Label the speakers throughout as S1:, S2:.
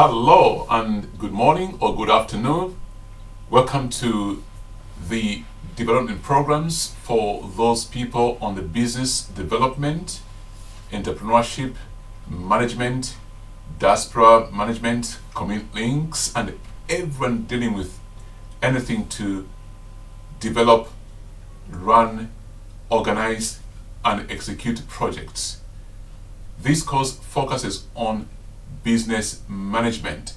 S1: Hello and good morning or good afternoon. Welcome to the development programs for those people on the business development, entrepreneurship, management, diaspora management, community links, and everyone dealing with anything to develop, run, organize, and execute projects. This course focuses on business management.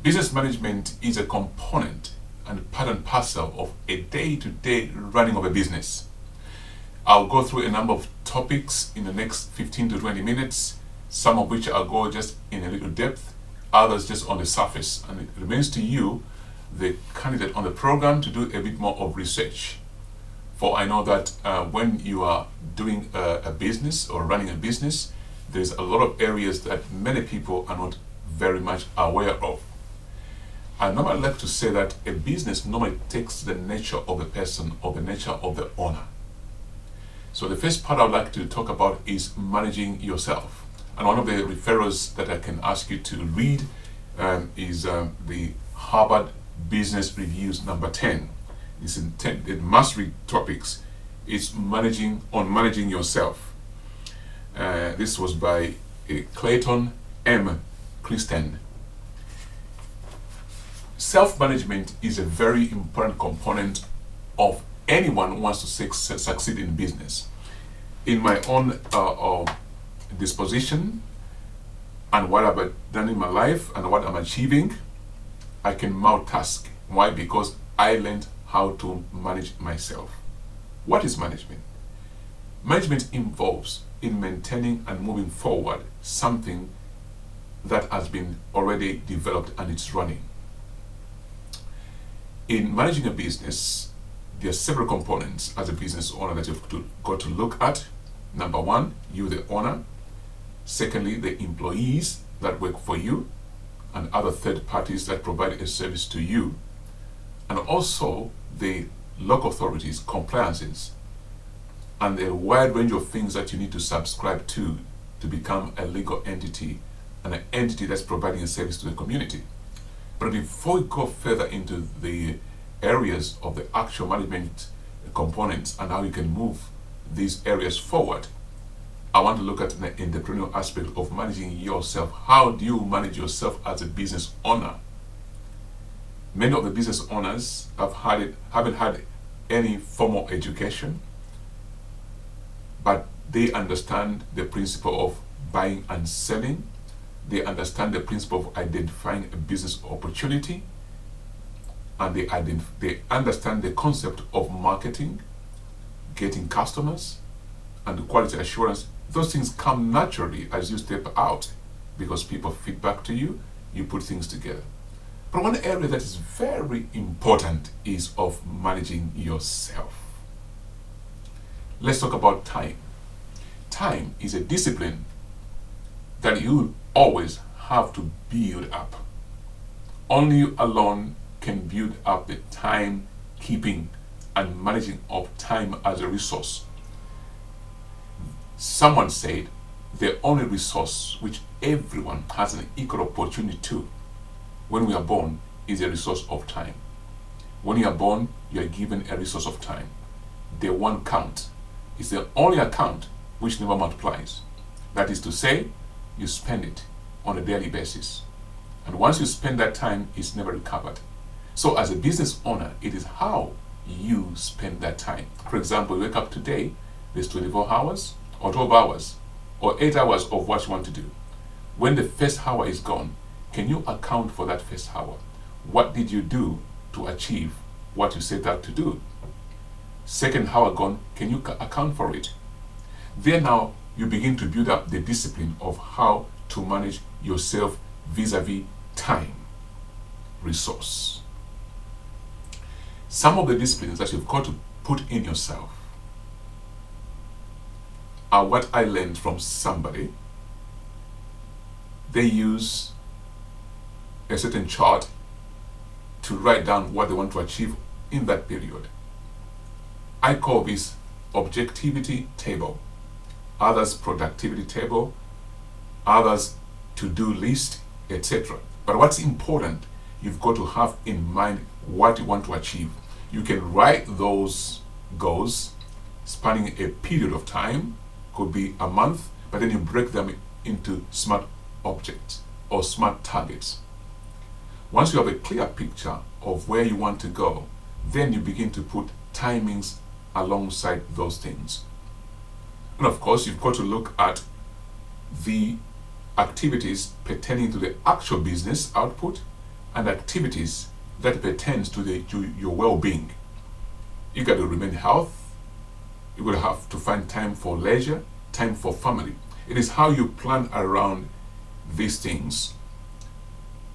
S1: Business management is a component and part and parcel of a day-to-day running of a business. I'll go through a number of topics in the next 15 to 20 minutes, some of which I'll go just in a little depth, others just on the surface. And it remains to you, the candidate on the program, to do a bit more of research. For I know that when you are doing a business or running a business, there's a lot of areas that many people are not very much aware of. I normally like to say that a business normally takes the nature of the person or the nature of the owner. So the first part I'd like to talk about is managing yourself. And one of the referrals that I can ask you to read is the Harvard Business Reviews number 10. It's in 10, it must read topics. It's managing yourself. This was by Clayton M. Christen. Self-management is a very important component of anyone who wants to succeed in business. In my own disposition and what I've done in my life and what I'm achieving, I can multitask. Why? Because I learned how to manage myself. What is management? Management involves in maintaining and moving forward something that has been already developed and it's running. In managing a business, there are several components as a business owner that you've got to look at. Number one, you the owner. Secondly, the employees that work for you and other third parties that provide a service to you. And also the local authorities, compliances, and a wide range of things that you need to subscribe to become a legal entity and an entity that's providing a service to the community. But before we go further into the areas of the actual management components and how you can move these areas forward, I want to look at the entrepreneurial aspect of managing yourself. How do you manage yourself as a business owner? Many of the business owners haven't had any formal education, but they understand the principle of buying and selling. They understand the principle of identifying a business opportunity, and they understand the concept of marketing, getting customers, and the quality assurance. Those things come naturally as you step out because people feed back to you, you put things together. But one area that is very important is of managing yourself. Let's talk about time. Time is a discipline that you always have to build up. Only you alone can build up the time keeping and managing of time as a resource. Someone said the only resource which everyone has an equal opportunity to when we are born is a resource of time. When you are born, you are given a resource of time. The one count is the only account which never multiplies. That is to say, you spend it on a daily basis. And once you spend that time, it's never recovered. So as a business owner, it is how you spend that time. For example, you wake up today, there's 24 hours or 12 hours or 8 hours of what you want to do. When the first hour is gone, can you account for that first hour? What did you do to achieve what you set out to do? Second hour gone, can you account for it? Then now you begin to build up the discipline of how to manage yourself vis-a-vis time, resource. Some of the disciplines that you've got to put in yourself are what I learned from somebody. They use a certain chart to write down what they want to achieve in that period. I call this objectivity table, others productivity table, others to-do list, etc. But what's important, you've got to have in mind what you want to achieve. You can write those goals spanning a period of time, could be a month, but then you break them into smart objects or smart targets. Once you have a clear picture of where you want to go, then you begin to put timings alongside those things. And of course, you've got to look at the activities pertaining to the actual business output and activities that pertains to your well-being. You got to remain healthy. You will have to find time for leisure, time for family. It is how you plan around these things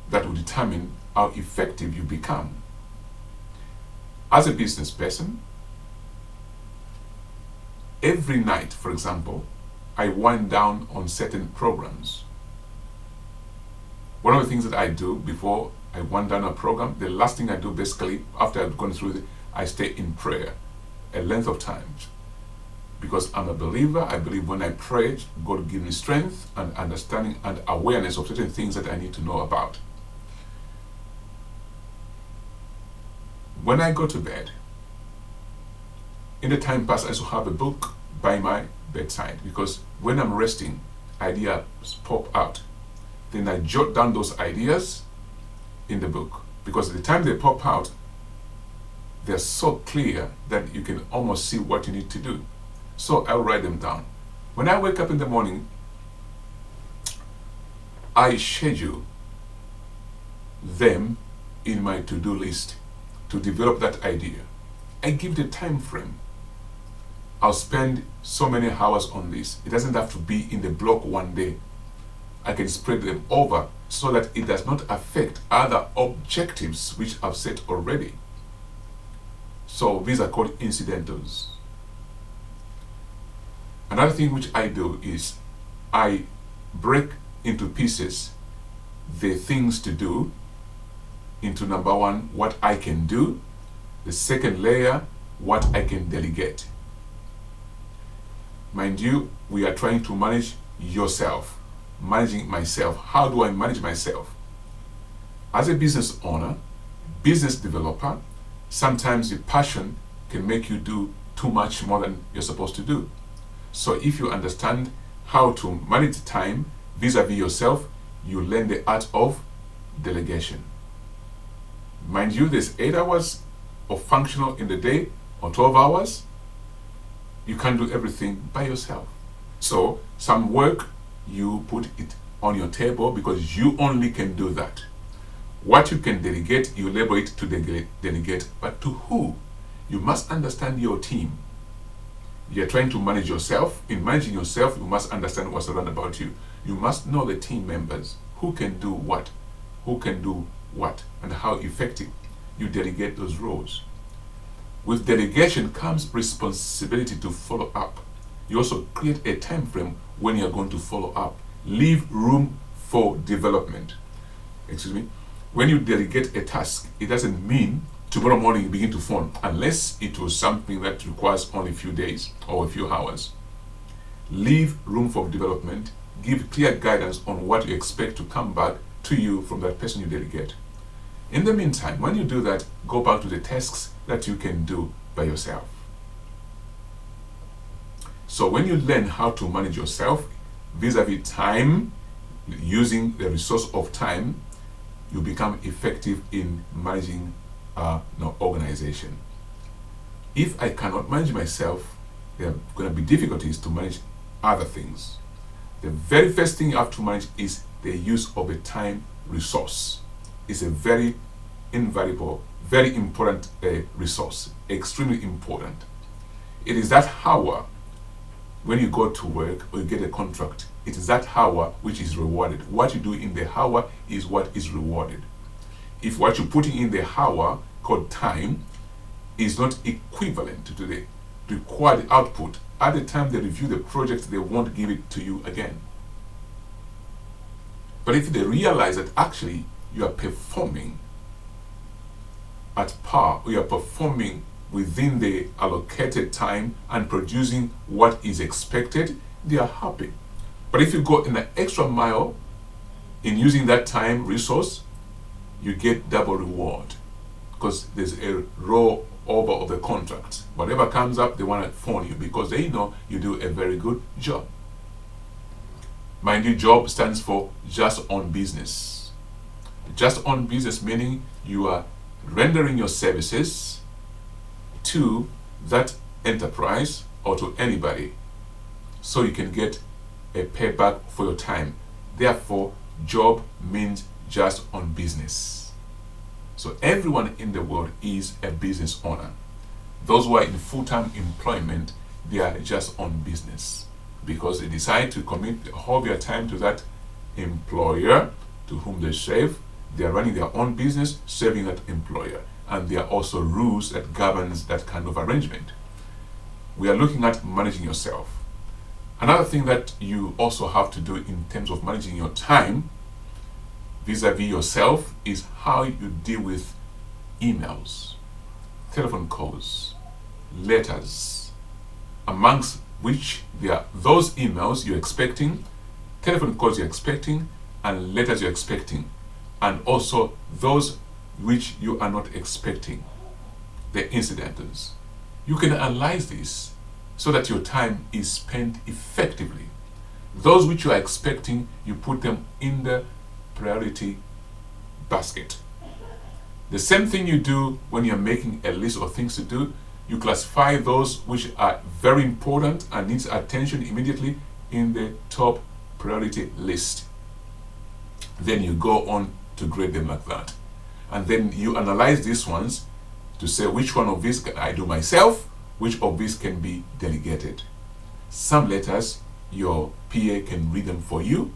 S1: that will determine how effective you become. As a business person, every night, for example, I wind down on certain programs. One of the things that I do before I wind down a program, the last thing I do basically after I've gone through it, I stay in prayer a length of time. Because I'm a believer, I believe when I pray, God will give me strength and understanding and awareness of certain things that I need to know about. When I go to bed, in the time past, I also have a book by my bedside, because when I'm resting, ideas pop out. Then I jot down those ideas in the book, because at the time they pop out, they're so clear that you can almost see what you need to do. So I'll write them down. When I wake up in the morning, I schedule them in my to-do list to develop that idea. I give the time frame. I'll spend so many hours on this. It doesn't have to be in the block one day. I can spread them over so that it does not affect other objectives which I've set already. So these are called incidentals. Another thing which I do is I break into pieces the things to do into number one, what I can do. The second layer, what I can delegate. Mind you, we are trying to manage yourself. Managing myself. How do I manage myself? As a business owner, business developer, sometimes your passion can make you do too much more than you're supposed to do. So if you understand how to manage time vis-a-vis yourself, you learn the art of delegation. Mind you, there's 8 hours of functional in the day or 12 hours. You can't do everything by yourself. So some work, you put it on your table because you only can do that. What you can delegate, you label it to delegate, but to who? You must understand your team. You're trying to manage yourself. In managing yourself, you must understand what's around about you. You must know the team members, who can do what, and how effective you delegate those roles. With delegation comes responsibility to follow up. You also create a time frame when you're going to follow up. Leave room for development. Excuse me. When you delegate a task, it doesn't mean tomorrow morning you begin to phone, unless it was something that requires only a few days or a few hours. Leave room for development. Give clear guidance on what you expect to come back to you from that person you delegate. In the meantime, when you do that, go back to the tasks that you can do by yourself. So when you learn how to manage yourself vis-a-vis time, using the resource of time, you become effective in managing organization. If I cannot manage myself, there are going to be difficulties to manage other things. The very first thing you have to manage is the use of a time resource. It's a very invaluable, very important resource, extremely important. It is that hour when you go to work or you get a contract, it is that hour which is rewarded. What you do in the hour is what is rewarded. If what you're putting in the hour, called time, is not equivalent to the required output, at the time they review the project, they won't give it to you again. But if they realize that actually you are performing at par, or you are performing within the allocated time and producing what is expected, they are happy. But if you go in an extra mile in using that time resource, you get double reward because there's a roll over of the contract. Whatever comes up, they want to phone you because they know you do a very good job. Mind you, job stands for just on business. Just on business meaning you are rendering your services to that enterprise or to anybody so you can get a payback for your time. Therefore, job means just on business. So everyone in the world is a business owner. Those who are in full-time employment, they are just on business because they decide to commit all their time to that employer to whom they serve. They are running their own business, serving that employer. And there are also rules that governs that kind of arrangement. We are looking at managing yourself. Another thing that you also have to do in terms of managing your time vis-a-vis yourself is how you deal with emails, telephone calls, letters, amongst which there are those emails you're expecting, telephone calls you're expecting, and letters you're expecting, and also those which you are not expecting, the incidentals. You can analyze this so that your time is spent effectively. Those which you are expecting, you put them in the priority basket. The same thing you do when you're making a list of things to do. You classify those which are very important and needs attention immediately in the top priority list. Then you go on to grade them like that. And then you analyze these ones to say which one of these can I do myself, which of these can be delegated. Some letters, your PA can read them for you,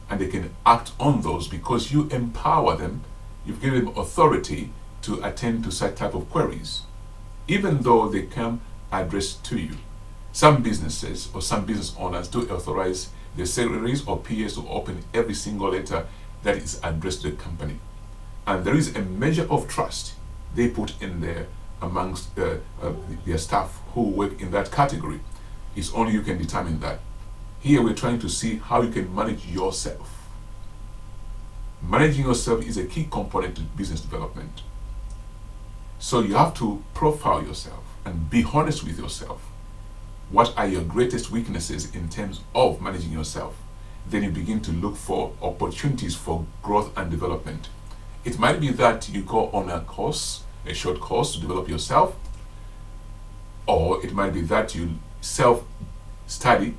S1: and they can act on those because you empower them. You've given them authority to attend to such type of queries, even though they come addressed to you. Some businesses or some business owners do authorize their secretaries or PAs to open every single letter that is addressed to the company. And there is a measure of trust they put in there amongst their staff who work in that category. It's only you can determine that. Here we're trying to see how you can manage yourself. Managing yourself is a key component to business development. So you have to profile yourself and be honest with yourself. What are your greatest weaknesses in terms of managing yourself? Then you begin to look for opportunities for growth and development. It might be that you go on a course, a short course to develop yourself, or it might be that you self-study,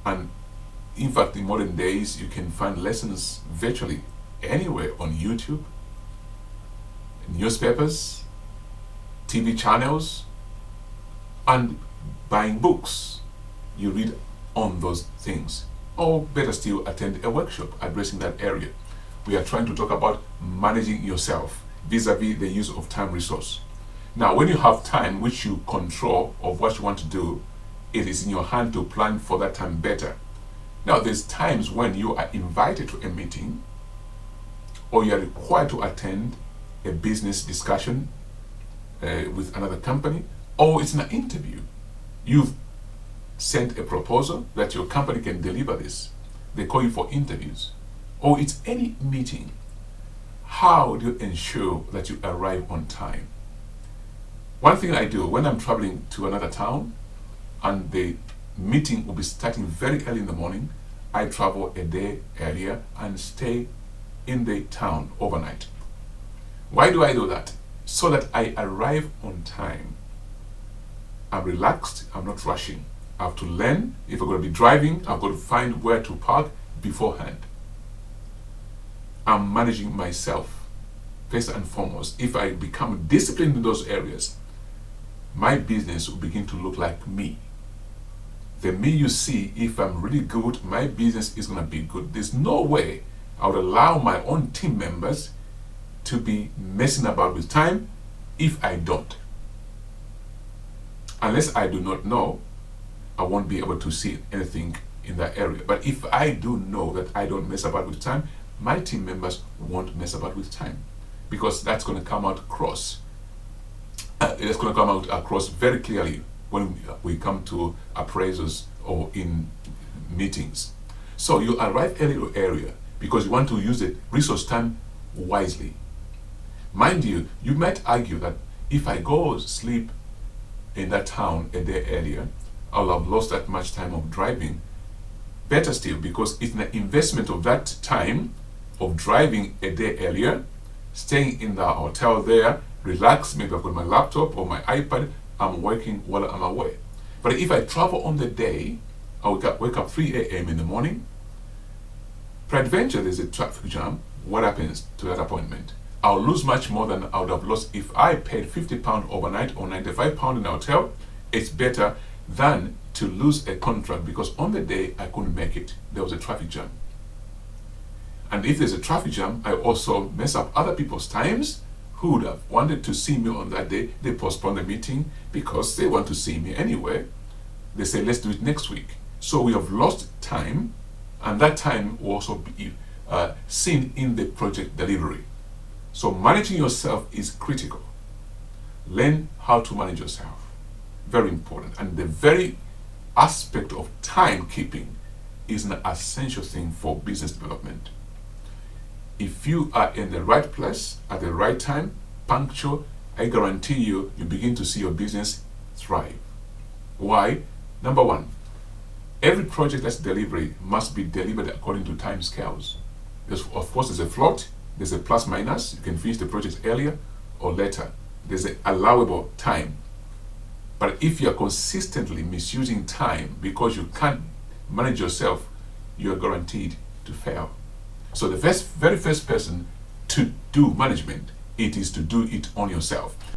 S1: and in fact in modern days you can find lessons virtually anywhere on YouTube, newspapers, TV channels, and buying books. You read on those things, or better still, attend a workshop addressing that area. We are trying to talk about managing yourself vis-a-vis the use of time resource. Now, when you have time which you control of what you want to do, it is in your hand to plan for that time better. Now, there's times when you are invited to a meeting or you are required to attend a business discussion with another company, or it's an interview. You've sent a proposal that your company can deliver this. They call you for interviews. Or it's any meeting. How do you ensure that you arrive on time? One thing I do when I'm traveling to another town and the meeting will be starting very early in the morning, I travel a day earlier and stay in the town overnight. Why do I do that? So that I arrive on time. I'm relaxed, I'm not rushing. I have to learn. If I'm going to be driving, I've got to find where to park beforehand. I'm managing myself first and foremost. If I become disciplined in those areas, my business will begin to look like me. The me you see, if I'm really good, my business is going to be good. There's no way I would allow my own team members to be messing about with time if I don't. Unless I do not know, I won't be able to see anything in that area. But if I do know that I don't mess about with time, my team members won't mess about with time, because that's going to come out across. It's going to come out across very clearly when we come to appraisals or in meetings. So you arrive early to area because you want to use the resource time wisely. Mind you, you might argue that if I go sleep in that town a day earlier, I'll have lost that much time of driving. Better still, because it's an investment of that time of driving a day earlier, staying in the hotel there, relax, maybe I've got my laptop or my iPad, I'm working while I'm away. But if I travel on the day, I wake up 3 a.m. in the morning, peradventure there's a traffic jam, what happens to that appointment? I'll lose much more than I would have lost if I paid £50 overnight or £95 in a hotel. It's better than to lose a contract because on the day I couldn't make it. There was a traffic jam. And if there's a traffic jam, I also mess up other people's times who would have wanted to see me on that day. They postpone the meeting because they want to see me anyway. They say, let's do it next week. So we have lost time, and that time will also be seen in the project delivery. So managing yourself is critical. Learn how to manage yourself. Very important. And the very aspect of timekeeping is an essential thing for business development. If you are in the right place at the right time, punctual, I guarantee you begin to see your business thrive. Why? Number one, every project that's delivery must be delivered according to time scales. Of course, there's a float, there's a plus minus. You can finish the project earlier or later. There's an allowable time. But if you're consistently misusing time because you can't manage yourself, you're guaranteed to fail. So the very first person to do management, it is to do it on yourself.